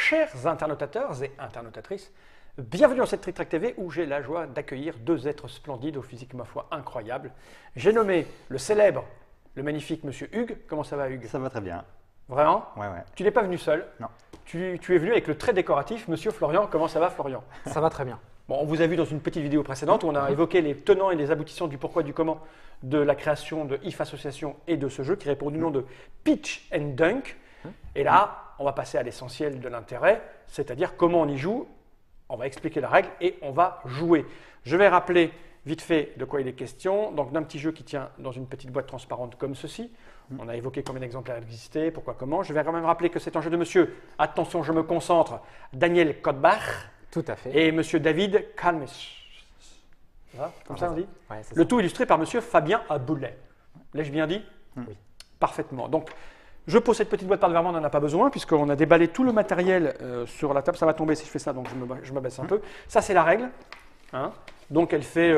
chers internautateurs et internautatrices, bienvenue dans cette Trick Track TV où j'ai la joie d'accueillir deux êtres splendides au physique, ma foi, incroyable. J'ai nommé le célèbre, le magnifique monsieur Hugues. Comment ça va, Hugues? Ça va très bien. Vraiment? Ouais, ouais. Tu n'es pas venu seul. Non. Tu es venu avec le très décoratif monsieur Florian. Comment ça va, Florian? Ça va très bien. Bon, on vous a vu dans une petite vidéo précédente où on a évoqué les tenants et les aboutissants du pourquoi du comment de la création de IF Association et de ce jeu qui répond du nom de Pitch and Dunk. Et là, on va passer à l'essentiel de l'intérêt, c'est-à-dire comment on y joue. On va expliquer la règle et on va jouer. Je vais rappeler vite fait de quoi il est question. Donc d'un petit jeu qui tient dans une petite boîte transparente comme ceci. On a évoqué combien d'exemplaires existaient, pourquoi, comment. Je vais quand même rappeler que c'est un jeu de monsieur, attention je me concentre, Daniel Kodbach Tout à fait. et monsieur David Kalmes. Comme ça on dit? Ouais, c'est Le ça. tout illustré par monsieur Fabien Aboulet. L'ai-je bien dit? Oui. Parfaitement. Donc, je pose cette petite boîte par devant, on n'en a pas besoin puisqu'on a déballé tout le matériel sur la table. Ça va tomber si je fais ça, donc je me baisse un peu. Ça, c'est la règle. Hein. Donc, elle fait,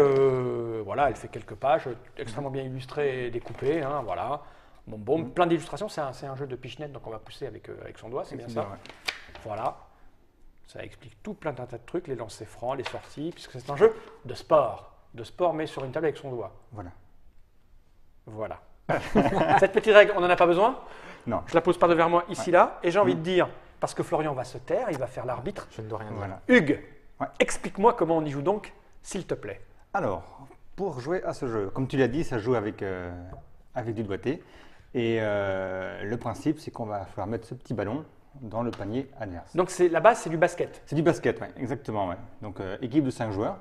voilà, elle fait quelques pages, extrêmement bien illustrées et découpées. Hein, voilà. Bon, plein d'illustrations. C'est un jeu de pichenette, donc on va pousser avec son doigt, c'est bien ça. Ouais. Voilà. Ça explique tout plein d'un tas de trucs, les lancers francs, les sorties, puisque c'est un jeu de sport. De sport, mais sur une table avec son doigt. Voilà. Voilà. Cette petite règle, on n'en a pas besoin? Non. Je la pose par devant moi, ici, là. Et j'ai envie de dire, parce que Florian va se taire, il va faire l'arbitre. Je ne dois rien dire. Voilà. Hugues, Ouais. explique-moi comment on y joue donc, s'il te plaît. Alors, pour jouer à ce jeu, comme tu l'as dit, ça se joue avec du doigté. Et le principe, c'est qu'on va falloir mettre ce petit ballon dans le panier adverse. Donc la base, c'est du basket. C'est du basket, ouais, exactement. Ouais. Donc, équipe de 5 joueurs.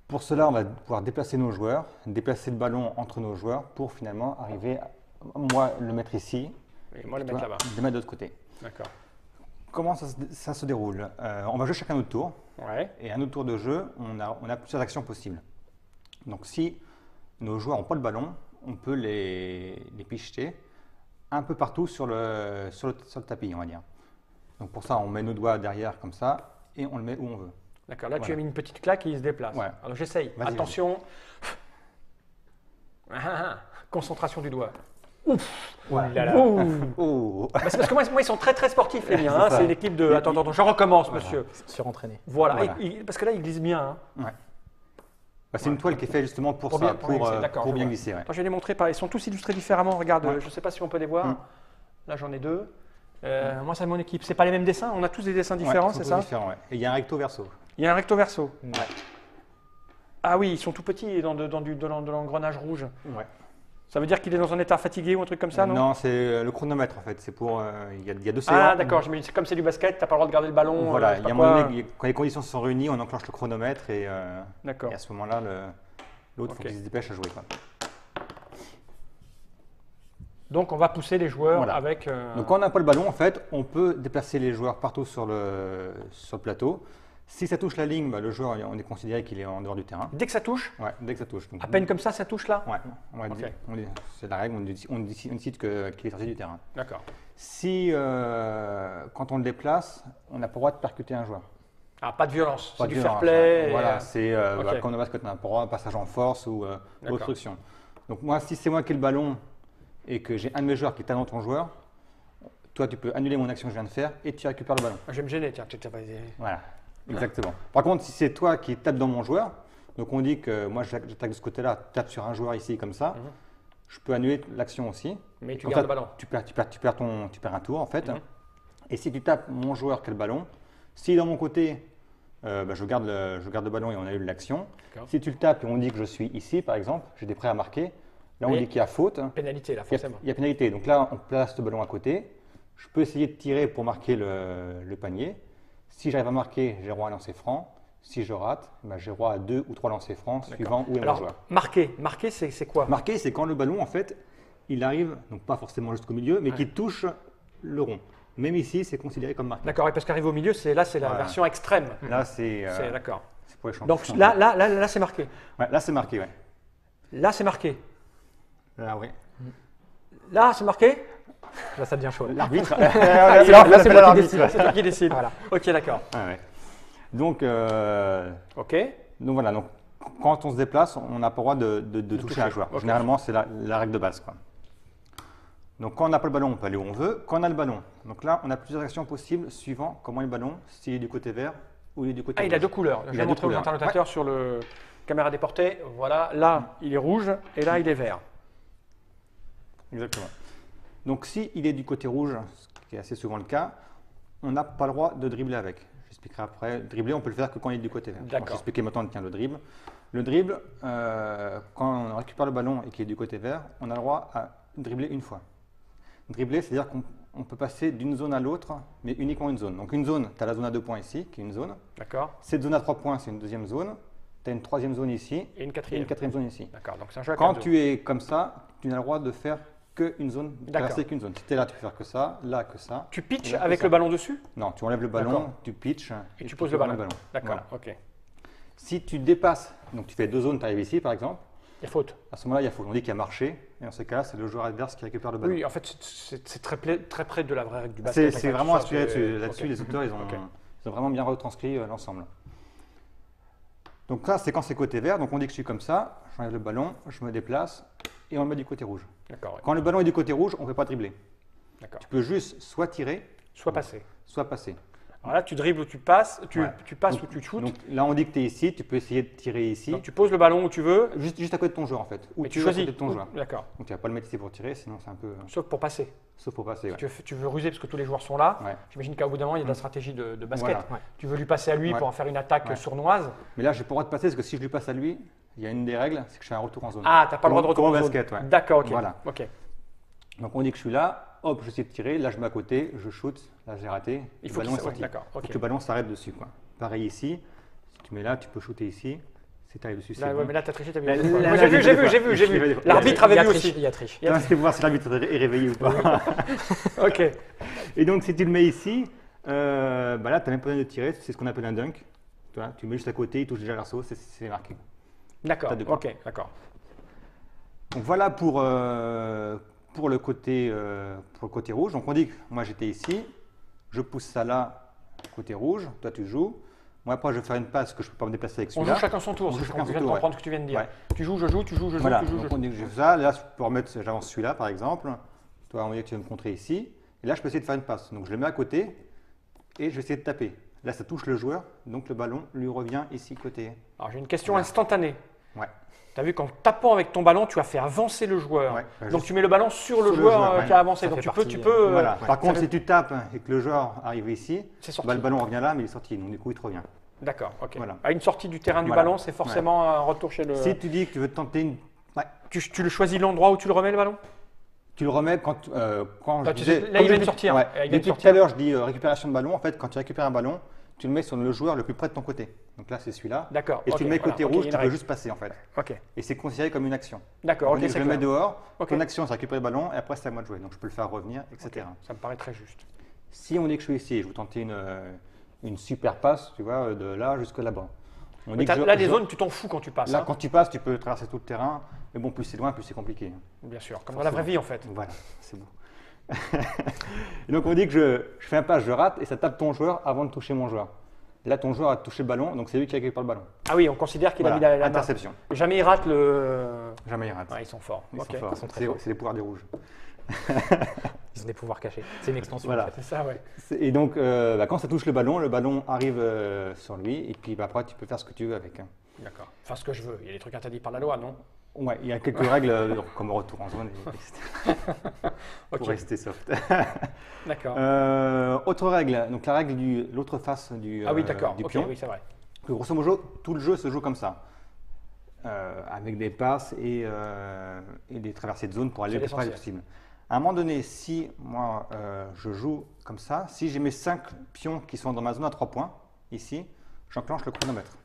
Pour cela, on va pouvoir déplacer nos joueurs, déplacer le ballon entre nos joueurs pour finalement arriver, moi, le mettre ici, Et moi, le toi, mettre là-bas. le mettre de l'autre côté. D'accord. Comment ça se déroule? On va jouer chacun notre tour. Ouais. Et à notre tour de jeu, on a plusieurs actions possibles. Donc si nos joueurs n'ont pas le ballon, on peut les picheter un peu partout sur le tapis, on va dire. Donc pour ça, on met nos doigts derrière comme ça et on le met où on veut. D'accord. Là, tu Voilà. as mis une petite claque et il se déplace. Ouais. Alors, j'essaye. Vas-y, Attention. Concentration du doigt. Ouais. Ouh là là. Oh. Bah, c'est parce que moi, ils sont très très sportifs, les miens. Hein. C'est ça. C'est une équipe de. Attends, je recommence, monsieur. Surentraîné. Voilà. Voilà. Parce que là, ils glissent bien. Hein. Ouais. Bah, c'est une toile qui est faite justement pour Pour ça, bien- pour glisser, d'accord, pour je bien vois. glisser. Ouais. Attends, je vais les montrer par. Ils sont tous illustrés différemment. Regarde, Ouais. je ne sais pas si on peut les voir. Mm. Là, j'en ai deux. Moi, c'est mon équipe. C'est pas les mêmes dessins. On a tous des dessins différents, Ouais, c'est tous ça? différents, ouais. Et il y a un recto verso. Il y a un recto verso. Ouais. Ah oui, ils sont tout petits dans de l'engrenage rouge. Ouais. Ça veut dire qu'il est dans un état fatigué ou un truc comme ça, non? Non, c'est le chronomètre en fait. C'est pour. Il y a deux Ah, séances. d'accord. Comme c'est du basket, t'as pas le droit de garder le ballon. Voilà, je sais il y pas a un moment quoi. donné, quand les conditions sont réunies, on enclenche le chronomètre et D'accord. à ce moment-là, l'autre, Ok. faut qu'il se dépêche à jouer. Quoi. Donc, on va pousser les joueurs Voilà. avec. Donc quand on n'a pas le ballon, en fait, on peut déplacer les joueurs partout sur le plateau. Si ça touche la ligne, bah, le joueur, on est considéré qu'il est en dehors du terrain. Dès que ça touche, Ouais, dès que ça touche. Donc, à peine comme ça touche là. Ouais, on Ok. c'est la règle, on décide qu'il est sorti du terrain. D'accord. Si, quand on le déplace, on n'a pas le droit de percuter un joueur. Ah, pas de violence. Pas C'est de du violence, fair play. ouais. et, Voilà, c'est ok. comme au basket, on n'a pas le droit de passage en force ou D'accord. obstruction. Donc moi, si c'est moi qui ai le ballon et que j'ai un de mes joueurs qui est dans ton joueur, toi, tu peux annuler mon action que je viens de faire et tu récupères le ballon. Je vais me gêner, tiens. Voilà, exactement. Par contre, si c'est toi qui tape dans mon joueur, donc on dit que moi, j'attaque de ce côté-là, tape sur un joueur ici comme ça, je peux annuler l'action aussi. Mais tu Comme gardes ça, le ballon. Tu perds un tour en fait. Et si tu tapes mon joueur qui a le ballon, si dans mon côté, je garde le ballon et on annule l'action. D'accord. Si tu le tapes et on dit que je suis ici, par exemple, j'ai des prêts à marquer. Là, on Oui. dit qu'il y a faute. Pénalité là, Il y a- forcément. il y a pénalité. Donc là, on place le ballon à côté. Je peux essayer de tirer pour marquer le panier. Si j'arrive à marquer, j'ai droit à un lancer franc. Si je rate, j'ai droit à 2 ou 3 lancers francs suivant où est mon Alors, joueur. marquer, c'est quoi? Marquer, c'est quand le ballon, en fait, il arrive, donc pas forcément jusqu'au milieu, mais qu'il touche le rond. Même ici, c'est considéré comme marqué. D'accord, et parce qu'arriver au milieu, c'est la Voilà. version extrême. Là, c'est D'accord. pour les champions. Donc là, c'est marqué. Ouais, là, c'est marqué, ouais. Là, c'est marqué. Là, oui. Là, c'est marqué. Là, ça devient chaud. là. L'arbitre. Là, c'est moi qui l'arbitre, décide. ouais. C'est toi qui décide. Voilà. Ok, d'accord. Ouais, ouais. Donc, Ok. voilà. Donc, quand on se déplace, on n'a pas le droit de toucher un joueur. Ok. Généralement, c'est la règle de base, quoi. Donc quand on n'a pas le ballon, on peut aller où on veut. Quand on a le ballon, donc là, on a plusieurs actions possibles suivant comment est le ballon, s'il est du côté vert ou il est du côté Ah, rouge. il a deux couleurs. Je vais montrer aux interlocuteurs sur le caméra déportée. Voilà, là, il est rouge et là, il est vert. Exactement. Donc si il est du côté rouge, ce qui est assez souvent le cas, on n'a pas le droit de dribbler avec. J'expliquerai après. Dribbler, on peut le faire que quand il est du côté vert. D'accord. Je vais expliquer maintenant le dribble. Le dribble, quand on récupère le ballon et qu'il est du côté vert, on a le droit à dribbler une fois. Dribbler, c'est-à-dire qu'on peut passer d'une zone à l'autre, mais uniquement une zone. Donc une zone, tu as la zone à 2 points ici, qui est une zone. D'accord. Cette zone à 3 points, c'est une deuxième zone. Tu as une troisième zone ici Et une et quatrième. une quatrième zone ici. D'accord, donc c'est un jeu à Quand 4 tu es comme ça, tu n'as le droit de faire qu'une zone, de D'accord. traverser qu'une zone. Si tu es là, tu peux faire que ça, là, que ça. Tu pitches Là, que avec ça. le ballon dessus Non, tu enlèves le ballon, D'accord. tu pitches et tu poses le ballon. remets D'accord, Voilà. ok. Si tu dépasses, donc tu fais 2 zones, tu arrives ici par exemple, Il y a faute. à ce moment-là, il y a faute. On dit qu'il y a marché, et dans ce cas-là, c'est le joueur adverse qui récupère le ballon. Oui, en fait, c'est très près de la vraie règle du basket. C'est Enfin, vraiment tout ça, inspiré c'est- là-dessus, ok. les auteurs, Ok. ils ont vraiment bien retranscrit l'ensemble. Donc là, c'est quand c'est côté vert, donc on dit que je suis comme ça, j'enlève le ballon, je me déplace, et on le met du côté rouge. D'accord, ouais. Quand le ballon est du côté rouge, on ne peut pas dribbler. D'accord. Tu peux juste soit tirer, Soit passé. soit passer. Alors là, tu dribbles ou tu passes, Ouais. tu passes Donc- ou tu shootes. Donc là, on dit que tu es ici, tu peux essayer de tirer ici, Donc tu poses le ballon où tu veux, juste à côté de ton joueur en fait. Ou mais tu tu veux à choisis. côté de ton joueur. D'accord. Donc tu vas pas le mettre ici pour tirer, sinon c'est un peu. Sauf pour passer. Sauf pour passer. Ouais. Tu veux ruser parce que tous les joueurs sont là. Ouais. J'imagine qu'à bout d'un moment, il y a de la stratégie de basket. Voilà. Ouais. Tu veux lui passer à lui Ouais. pour en faire une attaque Ouais. sournoise. Mais là, j'ai pas le droit de passer parce que si je lui passe à lui, il y a une des règles, c'est que je fais un retour en zone. Ah, t'as pas le droit de Comme retourner au en zone. basket, ouais. D'accord, ok. Voilà. Ok. Donc on dit que je suis là, hop, je sais de tirer, là je mets à côté, je shoot, là j'ai raté, Il le faut ballon qu'il est ouais, sorti. d'accord, Faut ok. que le ballon s'arrête dessus. Quoi. Pareil ici, si tu mets là, tu peux shooter ici, si tu arrives dessus, c'est Là, bon. ouais, mais là, t'as triché, t'as vu. Là, Ouais, là, moi, là, j'ai vu. L'arbitre avait vu aussi. Il y a triche. Là, c'était pour voir si l'arbitre est réveillé ou pas. Ok. Et donc si tu le mets ici, bah là tu n'as même pas besoin de tirer, c'est ce qu'on appelle un dunk. Tu vois, tu le mets juste à côté, il touche déjà l'arceau, c'est marqué. D'accord. T'as deux points. Ok, d'accord. Donc voilà pour le côté rouge. Donc on dit que moi j'étais ici, je pousse ça là, côté rouge, toi tu joues. Moi après je vais faire une passe que je ne peux pas me déplacer avec On celui-là. joue chacun son tour. On joue Je chacun son viens de tour, comprendre ce que tu viens de dire. Ouais. Tu joues, je joue, tu joues, je joue, Voilà, tu joues, je donc joue. on dit que je fais ça, là je peux remettre, j'avance celui-là par exemple. Toi on dit que tu vas me contrer ici. Et là je peux essayer de faire une passe. Donc je le mets à côté et je vais essayer de taper. Là ça touche le joueur, donc le ballon lui revient ici côté. Alors j'ai une question instantanée. Ouais. Tu as vu qu'en tapant avec ton ballon, tu as fait avancer le joueur. Ouais, Donc juste tu mets le ballon sur le sur le joueur joueur, ouais. qui a avancé. Ça Donc fait tu peux, partie, Voilà. ouais, Par contre ça fait- si tu tapes et que le joueur arrive ici, c'est sorti. bah, le ballon revient là mais il est sorti. Donc du coup il te revient. D'accord, ok. Voilà. À une sortie du terrain du Voilà. ballon, c'est forcément un retour chez le. Si tu dis que tu veux tenter une. Ouais. Tu le choisis l'endroit où tu le remets le ballon. Tu le remets quand Bah, je tu disais. sais, là, comme il vient je de dis- sortir. ouais, Il vient de depuis tout sortir. à l'heure, je dis récupération de ballon. En fait, quand tu récupères un ballon, tu le mets sur le joueur le plus près de ton côté. Donc là, c'est celui-là. D'accord. Et ok, tu le mets voilà, côté ok, il y rouge, a tu une peux règle. juste passer en fait. Ok. Et c'est considéré comme une action. D'accord, On ok, dit que c'est je le mets clair. dehors, Ok. ton action, c'est récupérer le ballon, et après, c'est à moi de jouer. Donc je peux le faire revenir, etc. Ça me paraît très juste. Si on dit que je suis ici, je vous tenter une super passe, tu vois, de là jusque là-bas. On dit que Là, les zones, tu t'en fous quand tu passes. Là, hein. quand tu passes, tu peux traverser tout le terrain. Mais bon, plus c'est loin, plus c'est compliqué. Bien sûr, comme dans la vraie vie en fait. Voilà, c'est beau. Et donc on dit que je fais un passe, je rate et ça tape ton joueur avant de toucher mon joueur. Là, ton joueur a touché le ballon, donc c'est lui qui récupère le ballon. Ah oui, on considère qu'il a mis Voilà, la main. interception. Jamais il rate le. Jamais il rate. Ouais, ils sont forts. Ils Ok. sont forts. sont très C'est forts. c'est les pouvoirs des rouges. Ils ont des pouvoirs cachés. C'est une extension. Voilà. En fait. C'est ça, ouais. Et donc, quand ça touche le ballon arrive sur lui et puis après, tu peux faire ce que tu veux avec. Hein. D'accord. Enfin, ce que je veux. Il y a des trucs interdits par la loi, non? Ouais, il y a quelques règles comme retour en zone pour Ok. rester soft. D'accord. Autre règle, donc la règle de l'autre face du, Ah oui, d'accord. du Ok, pion. oui, c'est vrai. Que grosso modo, tout le jeu se joue comme ça, avec des passes et des traversées de zone pour aller C'est le plus près l'essentiel. possible. À un moment donné, si moi je joue comme ça, si j'ai mes 5 pions qui sont dans ma zone à 3 points, ici, j'enclenche le chronomètre.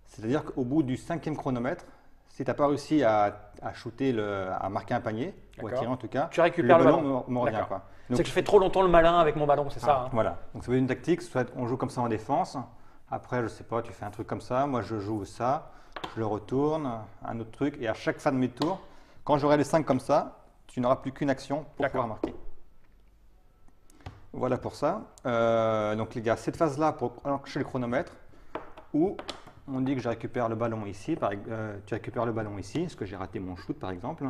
C'est-à-dire qu'au bout du 5e chronomètre, si tu n'as pas réussi à shooter, à marquer un panier, ou à D'accord. tirer en tout cas, Tu récupères le ballon. me revient. D'accord. Quoi. C'est Donc, que je fais trop longtemps le malin avec mon ballon, c'est ça hein? voilà, donc ça veut dire une tactique, soit on joue comme ça en défense, après je sais pas, tu fais un truc comme ça, moi je joue ça, je le retourne, un autre truc, et à chaque fin de mes tours, quand j'aurai les 5 comme ça, tu n'auras plus qu'une action pour D'accord. pouvoir marquer. Voilà pour ça. Donc les gars, cette phase-là pour enclencher le chronomètre, où on dit que je récupère le ballon ici, tu récupères le ballon ici, parce que j'ai raté mon shoot par exemple.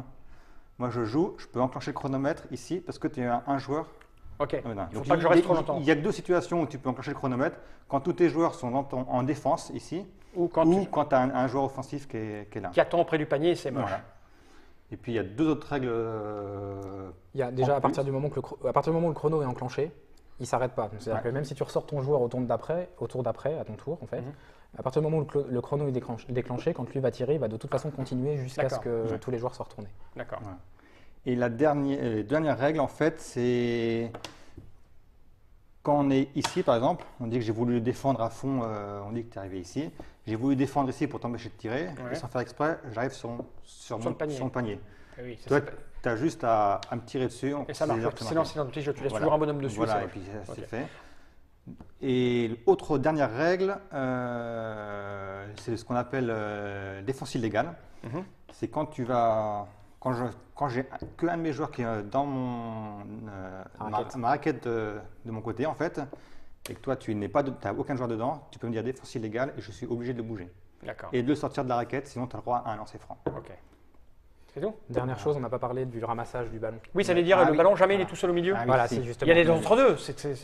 Moi moi je joue, je peux enclencher le chronomètre ici parce que tu as un joueur. Ok. Non, Il ne faut donc, pas que je reste trop longtemps. Il y a que 2 situations où tu peux enclencher le chronomètre. Quand tous tes joueurs sont en défense ici, Ou quand ou quand tu as un joueur offensif qui est là. qui attend auprès du panier, c'est moche. Voilà. Et puis il y a 2 autres règles. Il y a déjà En à partir du moment où le chrono est enclenché, il ne s'arrête pas. Donc, c'est-à-dire Ouais. que même si tu ressors ton joueur au tour d'après, à ton tour en fait, à partir du moment où le chrono est déclenché, quand lui va tirer, il va de toute façon continuer jusqu'à ce D'accord. que tous les joueurs soient retournés. D'accord. Ouais. Et la dernière règle, en fait, c'est quand on est ici, par exemple, on dit que j'ai voulu défendre à fond, on dit que tu es arrivé ici, j'ai voulu défendre ici pour t'empêcher de tirer, Ouais. et sans faire exprès, j'arrive sur le panier. le panier. Oui, ça, Toi, c'est- tu as juste à me tirer dessus. et ça marche. C'est dans le petit jeu, tu laisses Voilà. toujours un bonhomme dessus. Voilà, c'est et moche. puis ça, Ok. c'est fait. Et l'autre dernière règle, c'est ce qu'on appelle défense illégale. Mhm. C'est quand tu vas, quand j'ai que un de mes joueurs qui est dans ma raquette de mon côté en fait, et que toi tu n'as aucun joueur dedans, tu peux me dire défense illégale et je suis obligé de le bouger D'accord. et de le sortir de la raquette, sinon tu as le droit à un lancer franc. Ok. C'est tout? Dernière chose, on n'a pas parlé du ramassage du ballon. Oui, ça veut dire Ah le oui. ballon, jamais il est Voilà. tout seul au milieu. Ah oui, Voilà, si. c'est Il justement. y a les entre-deux.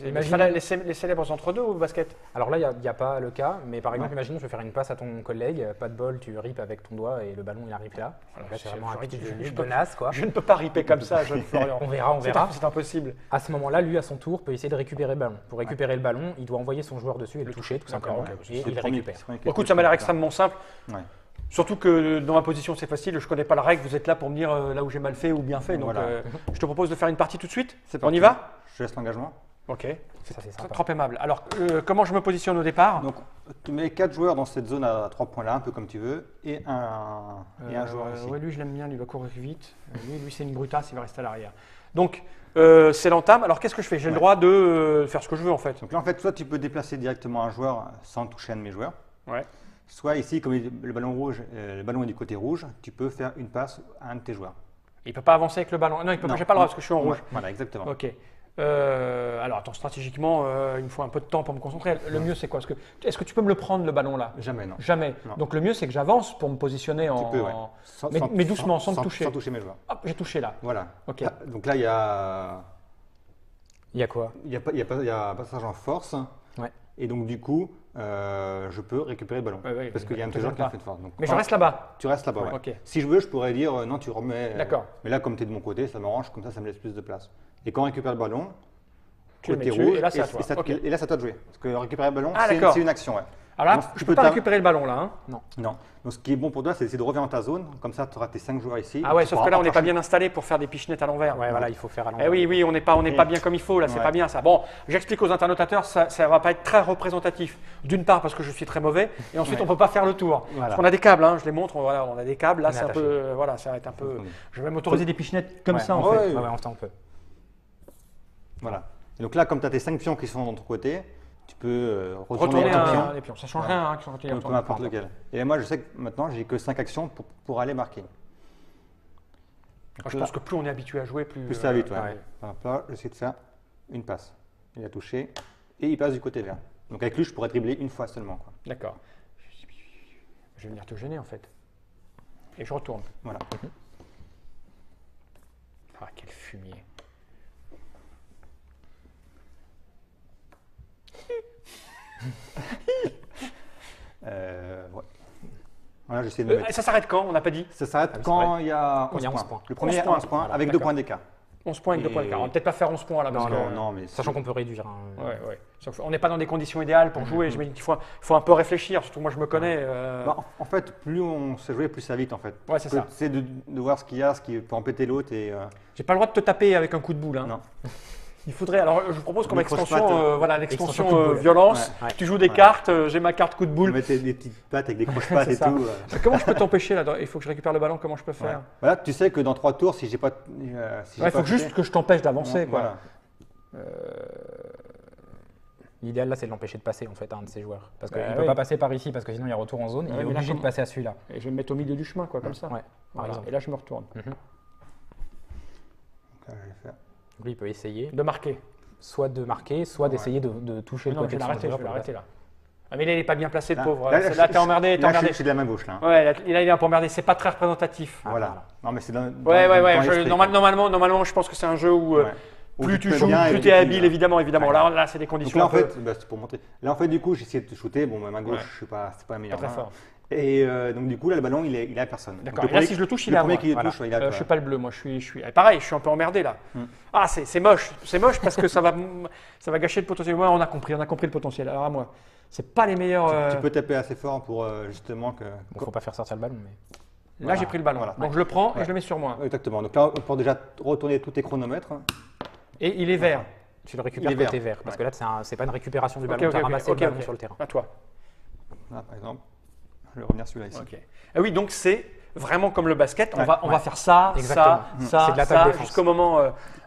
Imagine- Les célèbres entre-deux au basket. Alors là, il n'y a pas le cas, mais par exemple, imagine, je vais faire une passe à ton collègue, pas de bol, tu ripes avec ton doigt et le ballon il arrive là. Voilà, Donc là, c'est c'est- vraiment un petit je jeu peux- de naze, quoi. Je ne peux pas riper comme ça, jeune Florian. On verra. C'est impossible. À ce moment-là, lui, à son tour, peut essayer de récupérer le ballon. Pour récupérer le ballon, il doit envoyer son joueur dessus et le toucher, tout D'accord, simplement, ok. et il récupère. Écoute, ça m'a l'air extrêmement simple. Ouais. Surtout que dans ma position, c'est facile. Je ne connais pas la règle. Vous êtes là pour me dire là où j'ai mal fait ou bien fait. Donc, Voilà. je te propose de faire une partie tout de suite. C'est On y parti. va? Je laisse l'engagement. Ok. Ça, c'est sympa. Trop aimable. Alors, comment je me positionne au départ? Donc, tu mets 4 joueurs dans cette zone à 3 points là, un peu comme tu veux, et un joueur ici. Ouais, lui, je l'aime bien. Il va courir vite. Lui c'est une brutasse. Il va rester à l'arrière. Donc, c'est l'entame. Alors, qu'est-ce que je fais? J'ai le droit de faire ce que je veux en fait. Donc là, en fait, soit tu peux déplacer directement un joueur sans toucher un de mes joueurs, Ouais. soit ici, comme le ballon rouge, le ballon est du côté rouge, tu peux faire une passe à un de tes joueurs. Il peut pas avancer avec le ballon. Non, il peut pas. J'ai pas le droit parce que je suis en rouge. Ouais, voilà, exactement. Ok. Alors attends, stratégiquement, il me faut un peu de temps pour me concentrer. Le mieux c'est quoi? Est-ce que tu peux me le prendre le ballon là? Jamais, non. Jamais. Non. Donc le mieux c'est que j'avance pour me positionner Tu en. peux, ouais. Mais doucement, sans te toucher. Sans toucher mes joueurs. Hop, j'ai touché là. Voilà. Ok. Ah, donc là, il y a, Il y a quoi? il y a, pas- il y a pas- il y a un passage en force. Ouais. Et donc, du coup, je peux récupérer le ballon. Ouais, parce qu'il y a un de te tes joueurs gêne qui a pas. fait de force. Donc, Mais je quand- reste là-bas. Tu restes là-bas, ouais. Ok. Si je veux, je pourrais dire non, tu remets. D'accord. Mais là, comme tu es de mon côté, ça m'arrange, comme ça me laisse plus de place. Et quand on récupère le ballon, Tu le côté mets dessus, rouge, et là, c'est à toi. Ok. et là, c'est à toi de jouer. Parce que récupérer le ballon, Ah, c'est d'accord. une action, ouais. Alors là, Donc, je peux pas récupérer le ballon là. Hein. Non. Donc, ce qui est bon pour toi, c'est de revenir dans ta zone. Comme ça, tu auras tes 5 joueurs ici. Ah ouais, Tu sauf pourras que là on n'est pas enclencher- bien installé pour faire des pichenettes à l'envers. Ouais, voilà, il faut faire à Eh l'envers. oui, on n'est pas bien comme il faut là, c'est Ouais. pas bien ça. Bon, j'explique aux internautateurs, ça va pas être très représentatif. D'une part parce que je suis très mauvais, et ensuite Ouais. on peut pas faire le tour. Voilà. Parce qu'on a des câbles, hein, je les montre, voilà, on a des câbles. Là On est c'est un attaché. peu, voilà, ça va être un peu. Mhm. Je vais m'autoriser des pichenettes comme Ouais, ça en ouais, fait. ouais, on peut. Voilà. Et donc là, comme tu as tes 5 pions qui sont de ton côté, tu peux retourner Retourner un pion. les pions, ça change Voilà. rien hein, qui sont continués à Peu retourner. importe lequel. Et moi, je sais que maintenant, j'ai que 5 actions pour aller marquer. Je pense que plus on est habitué à jouer, plus. ça va vite, ouais. ouais. Voilà, là, j'essaie de faire une passe. Il a touché et il passe du côté vert. Donc avec lui, je pourrais dribbler une fois seulement, quoi. D'accord. Je vais venir te gêner en fait. Et je retourne. Voilà. Ah, quel fumier. Ouais. Voilà, j'essaie de me mettre. Ça s'arrête quand? On n'a pas dit. Ça s'arrête c'est quand vrai. il y a Quand il y a 11 11 points. points. Le premier 11 est points. 11 points Voilà, avec 2 d'accord. points d'écart. 11 points avec 2 points d'écart. On va peut-être pas faire 11 points là. Non, Parce que... Non, mais Sachant qu'on peut réduire. Ouais. Sauf qu'on n'est pas dans des conditions idéales pour jouer. Je me dis qu'il faut un peu réfléchir. Surtout moi, je me connais. Bah, en fait, plus on sait jouer, plus ça vite en fait. Ouais, c'est ça. C'est de voir ce qu'il y a, ce qui peut empêter l'autre et. J'ai pas le droit de te taper avec un coup de boule. Hein. Non. Il faudrait. Alors, je vous propose comme Le extension, croche-patte. voilà, l'extension Extension coup de boule. violence. Ouais. Tu joues des Ouais. cartes. J'ai ma carte coup de Vous boule. mettez des petites pattes avec des croche-pattes C'est et ça. tout. Comment je peux t'empêcher là? Il faut que je récupère le ballon. Comment je peux faire? Ouais. Voilà, tu sais que dans 3 tours, si j'ai pas. Il faut juste que je t'empêche d'avancer. Quoi. Voilà. L'idéal là, c'est de l'empêcher de passer en fait, un de ses joueurs. Parce qu'il Bah ne peut oui. pas passer par ici parce que sinon il y a retour en zone. Ouais, Il est mais là, obligé de comment- passer à celui-là. Et je vais me mettre au milieu du chemin, quoi, comme ça. Ouais, par Voilà. exemple. Et là, je me retourne. Donc là, je vais faire. Donc lui, il peut essayer De marquer. soit de marquer, soit d'essayer de toucher Non, le je côté vais de son l'arrêter. Je joueur vais pour le l'arrêter passer. là. Ah, mais là, il n'est pas bien placé, le pauvre. là, Là, t'es emmerdé, t'es Là, emmerdé. je suis de la main gauche, là. Ouais, là, il est un peu emmerdé. C'est pas très représentatif. Ah, Voilà. Non, mais c'est dans Ouais. dans l'esprit, quoi. Normalement, je pense que c'est un jeu où Ouais. Où plus tu tu peux joues, bien plus et tu es puis, habile, évidemment. Ouais. Là, c'est des Donc conditions là, en un peu- fait, c'est pour montrer. Là, en fait, du coup, j'ai essayé de shooter. Bon, ma main gauche, Ouais. je suis pas, c'est pas la pas meilleure très main. fort. Et donc, du coup, là, le ballon, il est à personne. Donc, D'accord. le Et là, premier- si je le touche, il le est à premier moi. qui le Voilà. touche, il est à Je toi. suis pas le bleu, moi. Pareil, je suis un peu emmerdé là. Ah, c'est moche. C'est moche parce que ça va gâcher le potentiel. Ouais, on a compris le potentiel. Alors à moi, c'est pas les meilleurs. Tu peux taper assez fort pour justement que. Bon, faut pas faire sortir le ballon, mais. Là, Voilà. j'ai pris le ballon. Voilà. Donc je le prends et Ouais. je le mets sur moi. Exactement. Donc là, on peut déjà retourner tous tes chronomètres. Et il est vert. Tu le récupères Il est côté vert. vert. Parce Ouais. que là, c'est pas une récupération du Ok, ballon. ok, Tu as ok, ramassé ok, le ballon ok. sur le terrain. À toi. Là, par exemple, je vais revenir celui-là ici. Ok. Ah oui, donc c'est vraiment comme le basket. On Ouais, va faire ça, Exactement. ça, C'est de l'attaque ça, défense. jusqu'au moment.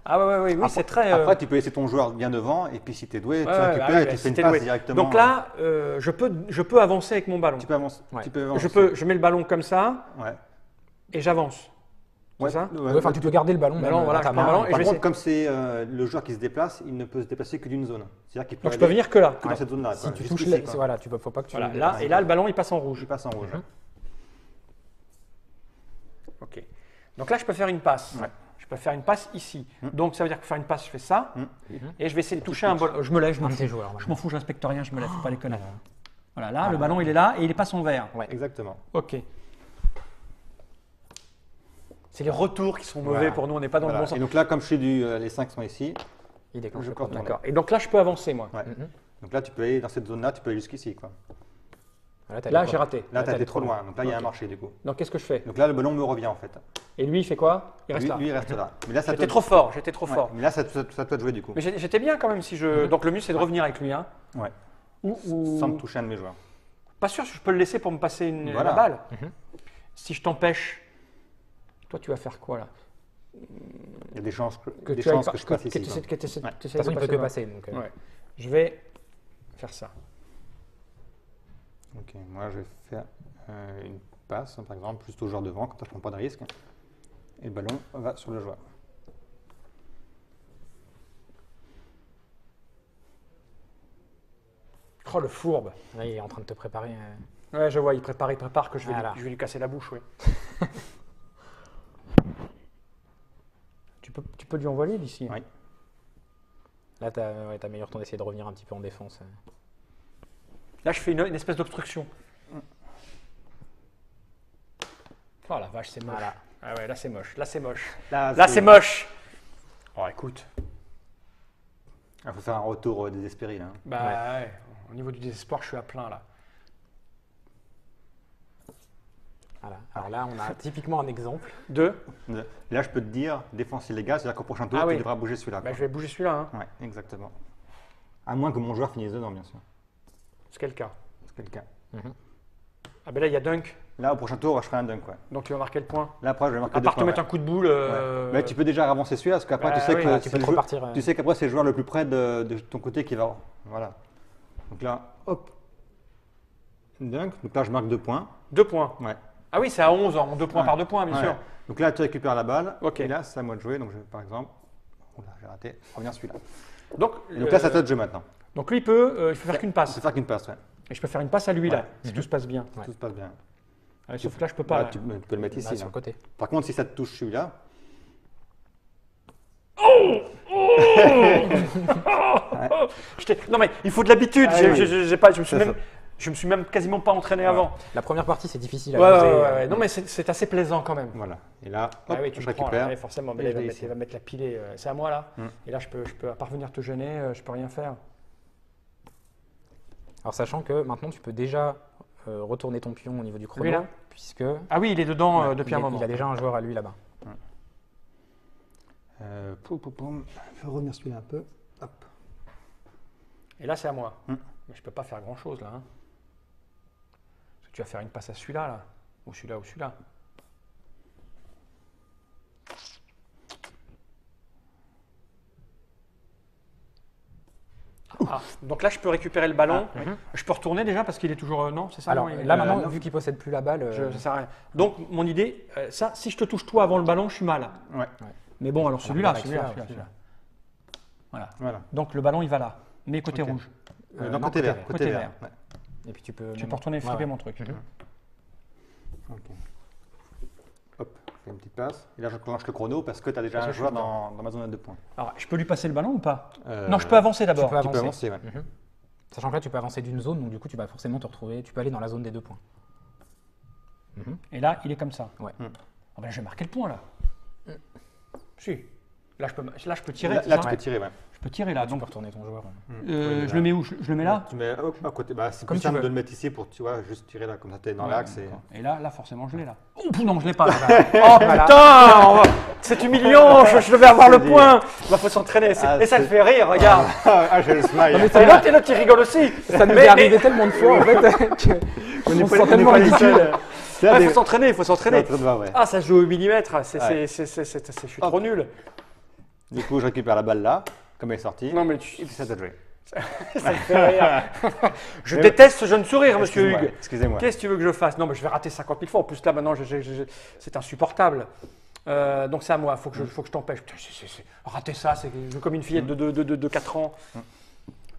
Ah oui, c'est très. Après, tu peux laisser ton joueur bien devant, et puis si tu es doué, tu récupères et tu fais une c'était passe doué. directement. Donc là, je peux avancer avec mon ballon. tu peux avancer. Ouais. Tu peux avancer. Je mets le ballon comme ça Ouais. et j'avance. Ouais, ça Ouais, enfin, tu peux garder le ballon. Ballon, même voilà, dans ta je prends le main. ballon et Par je vais contre, comme c'est le joueur qui se déplace, il ne peut se déplacer que d'une zone. C'est-à-dire qu'il peut Donc je peux aller venir que là. que dans cette zone-là. Si quoi, tu jusqu'ici, touches, quoi. voilà, faut pas que tu. Voilà, là, et là, le ballon, il passe en rouge. Il passe en rouge. Ok. Donc là, je peux faire une passe. Ouais. Je peux faire une passe ici. Donc ça veut dire que pour faire une passe, je fais ça. Mm. Et je vais essayer de toucher un ballon. Je me lève, je m'en Un de fous. tes joueurs. Je m'en fous, je respecte rien, je me lève, faut pas les connaître. Voilà, là, le ballon, il est là et il passe en vert. Ouais. Exactement. Ok. C'est les retours qui sont mauvais Voilà. pour nous, on n'est pas dans Voilà. le bon sens. Et donc là, comme je suis les 5 sont ici, Il déclenche je le peux chrono. retourner. D'accord. Et donc là, je peux avancer, moi. Ouais. Donc là, tu peux aller dans cette zone-là, tu peux aller jusqu'ici, quoi. Voilà, t'as Là, les j'ai chronos. raté. Là, tu as t'as été trop trop loin. Donc là, il y a un Ok. marché, du coup. Donc qu'est-ce que je fais? Donc là, le ballon me revient, en fait. Et lui, il fait quoi? Il reste Lui, là. lui, il reste là. Mais là, ça J'étais te- trop fort, j'étais trop Ouais. fort. Mais là, ça à toi de jouer, du coup. Mais j'étais bien quand même si je. Donc le mieux, c'est de revenir avec lui. Hein. Ouais. Ou... Sans me toucher un de mes joueurs. Pas sûr, je peux le laisser pour me passer Voilà. la balle. Mhm. Si je t'empêche, toi, tu vas faire quoi là? Il y a des chances que, Que des tu ailles chances pas- que je passe que ici. tu essaies- quoi. que tu essaies- Ouais. tu De essaies toute façon, il peut que le ballon. passer. Donc, Ouais. Je vais faire ça. Ok, moi, je vais faire une passe, par exemple, juste au joueur devant, quand je ne prends pas de risque. Et le ballon va sur le joueur. Oh, le fourbe. Là, il est en train de te préparer. Ouais, je vois, il prépare que je vais, Voilà. je vais lui casser la bouche, oui. Tu peux lui envoyer d'ici. Oui. Là, t'as meilleur temps d'essayer de revenir un petit peu en défense. Là, je fais une espèce d'obstruction. Oh la vache, c'est moche. Voilà. Ah ouais, là, c'est moche. Là, c'est moche. Là, Là, c'est moche. Oh, écoute. Il faut faire un retour désespéré, là. Bah, ouais. Au niveau du désespoir, je suis à plein, là. Voilà. Alors là, on a typiquement un exemple. Deux. Là, je peux te dire, défense illégale, c'est-à-dire qu'au prochain tour, Ah oui. tu devras bouger celui-là. Bah, quoi. je vais bouger celui-là. Hein. Ouais, exactement. À moins que mon joueur finisse dedans, bien sûr. C'est quel cas? C'est le cas. Ah, ben là, il y a dunk. Là, au prochain tour, je ferai un dunk, ouais. Donc, tu vas marquer le point. Là, après, je vais marquer À deux part te points, mettre ouais. un coup de boule. Ouais. Mais tu peux déjà avancer celui-là, parce qu'après, Bah tu sais oui, que ouais, tu c'est peux le trop jeu- partir. Tu sais qu'après, c'est le joueur le plus près de ton côté qui va. Voilà. Donc là, hop. Dunk. Donc là, je marque 2 points. 2 points. Ouais. Ah oui, c'est à 11, en 2 points Ouais. par 2 points, bien Ouais. sûr. Donc là, tu récupères la balle. Ok. Et là, c'est à moi de jouer. Donc, je vais, par exemple. Oula, j'ai raté. Reviens celui-là. Donc, Et donc là, c'est à toi de jouer maintenant. donc lui, il peut faire qu'une Je passe. vais faire qu'une passe, ouais. Et je peux faire une passe à lui, là, Ouais. si tout se passe bien. Ouais. Tout se passe bien. Sauf que là, je peux pas. Là, là. tu peux le mettre Là, ici. sur là. le côté. Par contre, si ça te touche celui-là, Non, mais il faut de l'habitude. Ah J'ai- oui. j'ai pas, je me suis C'est même, ça. je me suis même quasiment pas entraîné avant. La première partie, c'est difficile à Ouais, doser, ouais. Non, mais c'est assez plaisant quand même. voilà. Et là, Ah hop, oui, tu je le prends, là. récupère. Ouais, forcément. Mais Et là, je vais il ici. va mettre la pilée. C'est à moi là. Mm. Et là, je peux à part venir te gêner, je peux rien faire. Alors, sachant que maintenant, tu peux déjà retourner ton pion au niveau du chrono, Lui, là puisque Ah oui, il est dedans Ouais, depuis un moment. il a déjà un joueur à lui là-bas. Poum. Je vais revenir celui-là un peu. Hop. Et là, c'est à moi. Mm. Mais je peux pas faire grand chose là. Hein. Parce que tu vas faire une passe à celui-là, là. Ou celui-là, ou celui-là. Ah, donc là, je peux récupérer le ballon. Je peux retourner déjà parce qu'il est toujours. Non, c'est ça Alors non, il- là, maintenant, non. vu qu'il possède plus la balle, ça sert à rien. Donc, mon idée, ça, si je te touche toi avant le ballon, je suis mal. Ouais. Mais bon, alors celui-là, avec celui-là, celui-là, celui-là. Voilà. Voilà. Donc, le ballon, il va là. Mais côté Ok. rouge. Non, non, côté vert. Côté vert. Ouais. Et puis tu peux. Je peux retourner flipper mon truc. Ok. Hop, je fais une petite passe. Et là, je clenche le chrono parce que tu as déjà un joueur dans ma zone à 2 points. Alors, je peux lui passer le ballon ou pas? Euh, Non, je peux avancer d'abord. Tu peux Tu peux avancer. avancer, ouais. Sachant que là, tu peux avancer d'une zone, donc du coup, tu vas forcément te retrouver. Tu peux aller dans la zone des 2 points. Et là, il est comme ça. Ouais. Ah ben, je vais marquer le point là. Si. Là, je peux tirer. Là, c'est là, ça tu peux tirer, ouais. Je peux tirer là. Tu Donc, peux retourner ton joueur. je le mets où? Je le mets là? Tu mets hop, à côté. Bah, c'est Comme plus tu simple veux. de le mettre ici pour, tu vois, juste tirer là, comme ça, tu es dans Ouais, l'axe. d'accord. Et là, forcément, je l'ai là. Oh non, je l'ai pas. Oh, voilà. Putain, c'est humiliant. Je devais avoir le C'est point. Il faut s'entraîner. Ah, Et ça le c'est- fait rire. Regarde. Ah, j'ai le smile. Et l'autre, il rigole aussi. Ça nous Mais- est arrivé tellement de fois, en fait, qu'on se sent tellement ridicule. Il faut s'entraîner. Il faut s'entraîner. Ouais. Ah, ça se joue au millimètre. Ouais. Je suis trop nul. Du coup, je récupère la balle là, comme elle est sortie. Non, mais Et puis ça t'a joué. ça me fait rire. Je déteste ce jeune sourire, monsieur Excusez-moi, Hugues. Excusez-moi. Qu'est-ce que tu veux que je fasse? Non, mais je vais rater 50 000 fois. En plus, là, maintenant, c'est insupportable. Donc, c'est à moi. Faut que je t'empêche. Putain, rater ça, c'est comme une fillette de 4 ans.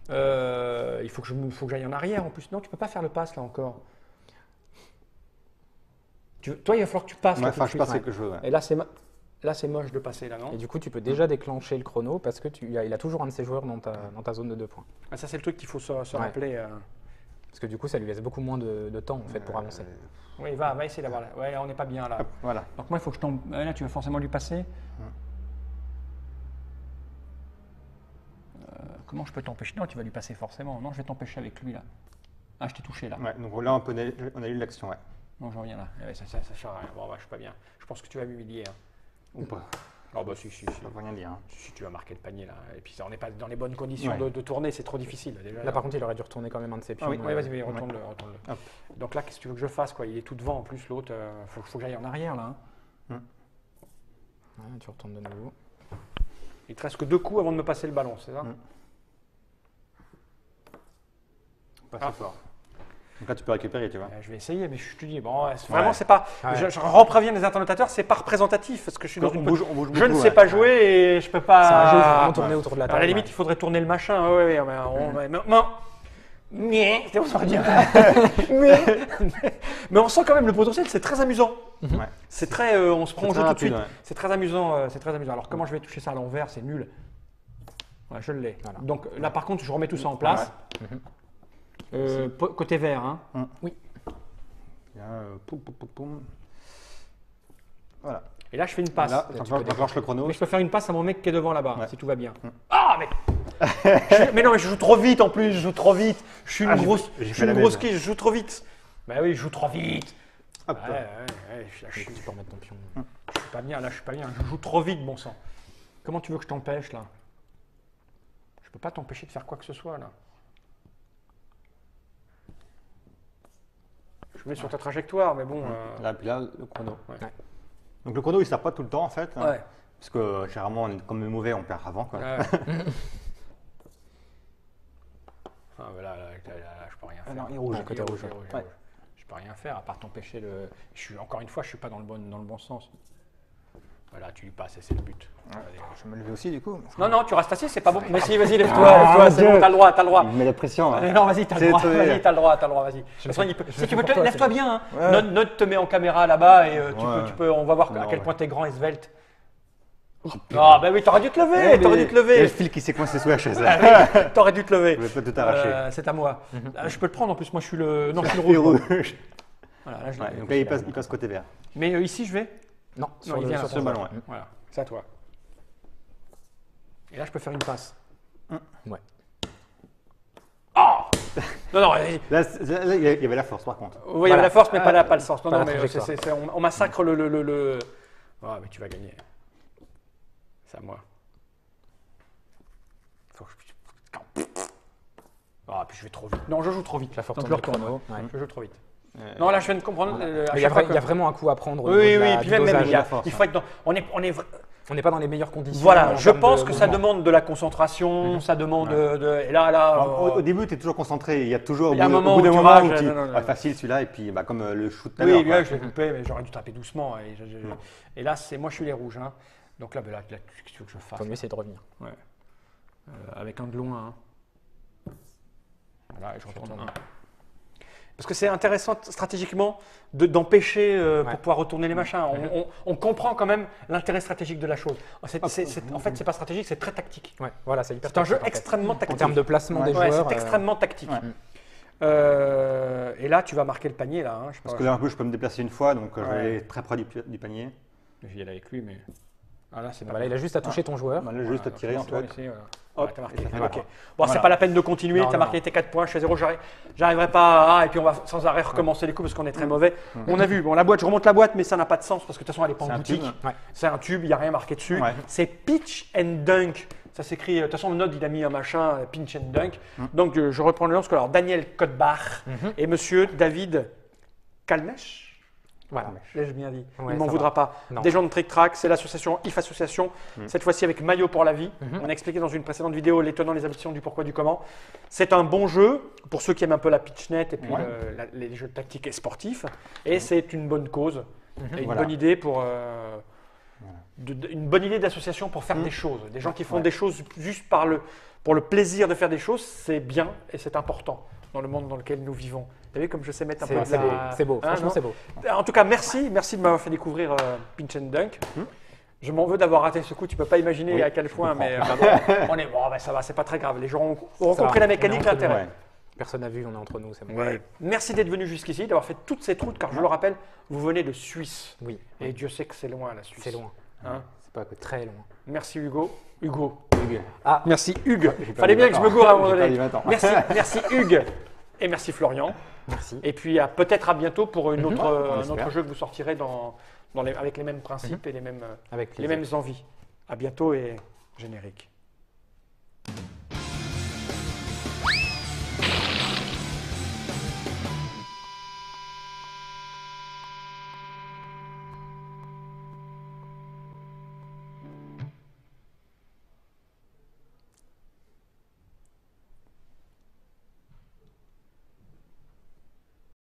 Il faut que j'aille en arrière en plus. Non, tu peux pas faire le pass là encore. Toi, il va falloir que tu passes. Ouais, là, enfin, tout je de passe suite. quelque chose. Ouais. Et là, c'est moche de passer là, non? Et du coup, tu peux déjà déclencher le chrono parce que il a toujours un de ses joueurs dans ta zone de 2 points. Ah, ça, c'est le truc qu'il faut se rappeler. Parce que du coup, ça lui laisse beaucoup moins de temps en fait pour avancer. Oui, va essayer d'avoir là. Ouais, on n'est pas bien là. Hop, voilà. Donc moi, il faut que je tombe. Là, tu vas forcément lui passer. Comment je peux t'empêcher? Non, tu vas lui passer forcément. Non, je vais t'empêcher avec lui là. Ah, je t'ai touché là. Ouais, donc là, on a eu l'action, ouais. Non, je reviens là. Ouais, ça sert à rien. Bon, bah, je suis pas bien. Je pense que tu vas m'humilier. Hein. Ou pas. Oh, bah, si. Ça veut rien dire. Hein. Si tu vas marquer le panier là. Et puis, on n'est pas dans les bonnes conditions Ouais. de tourner. C'est trop difficile. Déjà, Là, par contre, il aurait dû retourner quand même un de ses pions. oui, vas-y, retourne-le. Hop. Donc là, qu'est-ce que tu veux que je fasse quoi? Il est tout devant en plus, l'autre. Faut que j'aille en arrière là. Hein. Ouais, tu retournes de nouveau. Il te reste que 2 coups avant de me passer le ballon, c'est ça? Pas si fort. Donc là, tu peux récupérer, tu vois. Je vais essayer, mais je te dis, bon, vraiment, Ouais. c'est pas. Ouais. Je repréviens les internautateurs, c'est pas représentatif parce que je suis dans On une. bouge Je ne beaucoup, sais ouais. pas jouer et je peux C'est un jeu, il faut pas. vraiment tourner autour de la table. À la limite, il faudrait tourner le machin. Ouais, mais on saurait dire. Mais on sent quand même le potentiel, c'est très amusant. Ouais. C'est très. On se prend au C'est jeu très tout de suite. rapide, ouais. C'est très amusant. C'est très amusant. Alors, comment je vais toucher ça à l'envers? C'est nul. Ouais, je l'ai. Voilà. Donc là, par contre, je remets tout ça en place. Côté vert, hein. Oui. Bien, poum, poum, poum, poum. Voilà. Et là, je fais une passe. Là, j'enclenche le chrono. Mais je peux faire une passe à mon mec qui est devant là-bas, Ouais. si tout va bien. Ah, mais mais non, mais je joue trop vite en plus, je joue trop vite. Je suis une grosse, j'ai je fait suis la une grosse même. quiche, je joue trop vite. Bah oui, je joue trop vite. Hop. Ouais, je suis Tu peux remettre ton pion. pas bien, là, je suis pas bien. Je joue trop vite, bon sang. Comment tu veux que je t'empêche, là? Je peux pas t'empêcher de faire quoi que ce soit, là. Je mets sur ta trajectoire, mais bon. Là, puis là, le chrono. Ouais. Donc le chrono, il ne sert pas tout le temps, en fait. hein, Ouais. Parce que généralement, on est comme mauvais, on perd avant. Quoi. Ouais. Ah, mais là, je peux rien faire. non, il est rouge. Côté rouge. Ouais. Je peux rien faire à part t'empêcher le. Encore une fois, je suis pas dans le bon sens. Voilà, tu lui passes et c'est le but. Allez. Je vais me lever aussi, du coup. Non, tu restes assis, c'est pas bon. Mais si, vas-y, lève-toi, c'est bon, t'as le droit. Il met la pression. hein. Non, vas-y, t'as le C'est droit, trouvé. vas-y, t'as le droit, vas-y. De toute façon, si tu veux, pour toi, lève-toi c'est bien. Hein. Ouais. Note te met en caméra là-bas et Ouais. tu peux, on va voir à Non, quel ouais. point t'es grand et svelte. Ah, bah oui, t'aurais dû te lever, t'aurais dû te Il y a le lever. fil qui s'est coincé sous la chaise. T'aurais dû te lever. Je vais pas tout arracher. C'est à moi. Je peux le prendre en plus, moi je suis le. Non, je suis le rouge. moi. Voilà, là, je l'ai. Ouais, donc là, il passe côté vert. Mais ici, je vais. Non, Non, il vient là. sur le ballon, ouais. Voilà, c'est à toi. Et là, je peux faire une passe. Ouais. Oh Non, vas-y. Là, il y avait la force, par contre. Oui, il y avait Voilà. la force, mais pas le sens. Non, Pas non, la mais trajectoire. on massacre le. Ah, mais tu vas gagner. C'est à moi. Faut que je. Ah, puis je vais trop vite. Non, je joue trop vite. La force Donc, de je retourne. chrono. Ouais. Je joue trop vite. Non, là, je viens de comprendre. Mais il y a vraiment un coup à prendre. au niveau Oui, de oui, puis du même, dosage. il faut être dans. On n'est pas dans les meilleures conditions. Voilà, en je termes pense de que ça mouvement. demande de la concentration, ça demande de. Et là, Alors, au début, tu es toujours concentré. Il y a toujours Il y a un moment au bout d'un où tu moment rages, où tu non, ah, facile celui-là et puis comme le shoot tout à l'heure. oui, quoi. là, je l'ai coupé, mais j'aurais dû taper doucement. Et là, c'est moi, je suis les rouges. Hein. Donc là, qu'est-ce que tu veux que je fasse? Faut mieux essayer de revenir. Ouais. Avec un de loin. Hein. Voilà, et je retourne un. Parce que c'est intéressant stratégiquement d'empêcher Ouais. pour pouvoir retourner les machins. On comprend quand même l'intérêt stratégique de la chose. En fait, c'est pas stratégique, c'est très tactique. Ouais, voilà, c'est hyper C'est un jeu tactique, en fait. extrêmement En tactique. termes de placement Ouais. des Ouais, joueurs. c'est extrêmement tactique. Ouais. Et là, tu vas marquer le panier. Là, hein, je sais Parce pas. que là, un peu, je peux me déplacer une fois, donc je vais Ouais. aller très près du panier. Je vais y aller avec lui, mais. Ah, là, c'est pas Voilà, il a juste à toucher ton joueur. Bah, là, juste à tirer en toi fait. ici, voilà. Hop, Ouais, t'as marqué. et ça fait Ok. le Bon, point. c'est Voilà. pas la peine de continuer. Non, Tu as non, marqué non. tes 4 points. Je fais 0. J'arriverai pas à. Et puis on va sans arrêt recommencer les coups parce qu'on est très mauvais. On a vu. Bon, la boîte, je remonte la boîte, mais ça n'a pas de sens parce que de toute façon, elle n'est pas C'est en un boutique. tube. Ouais. C'est un tube, il n'y a rien marqué dessus. Ouais. C'est Pitch and Dunk. Ça s'écrit. De toute façon, le Node, il a mis un machin, Pinch and Dunk. Donc, je reprends le nom parce que alors, Daniel Codbach et monsieur David Kalmesh. Voilà. L'ai-je bien dit. Ouais, Il m'en ça voudra va. pas. Non. Des gens de Trick Track, c'est l'association IF Association, cette fois-ci avec Maillot pour la vie. On a expliqué dans une précédente vidéo les tenants, les aboutissants du pourquoi, du comment. C'est un bon jeu pour ceux qui aiment un peu la pitchnet et puis Ouais. les jeux tactiques et sportifs. Et c'est une bonne cause et une Voilà. bonne idée pour. Une bonne idée d'association pour faire des choses. Des gens qui font des choses juste pour le plaisir de faire des choses, c'est bien et c'est important dans le monde dans lequel nous vivons. Vous savez comme je sais mettre un peu de C'est beau, la- c'est beau, Hein, franchement non c'est beau. En tout cas, merci de m'avoir fait découvrir Pinch and Dunk. Je m'en veux d'avoir raté ce coup, tu peux pas imaginer Oui, à quel je point, comprends. mais on est bon, ça va, c'est pas très grave. Les gens auront Ça va, compris la on est mécanique, entre nous, l'intérêt. Ouais. Personne n'a vu, on est entre nous, c'est bon. Merci d'être venu jusqu'ici, d'avoir fait toute cette route, car je le rappelle, vous venez de Suisse. Oui, Et Dieu sait que c'est loin la Suisse. c'est loin. Hein. C'est pas à côté. Très loin. Merci Hugo. Hugo. Hugues. Ah, merci Hugues. J'ai perdu Fallait bien que je me gourre à un moment J'ai donné. perdu 20 ans. Merci Hugues. Et merci Florian. Merci. Et puis peut-être à bientôt pour un on autre espère. jeu que vous sortirez avec les mêmes principes et les mêmes Avec les plaisir. mêmes envies. À bientôt et générique.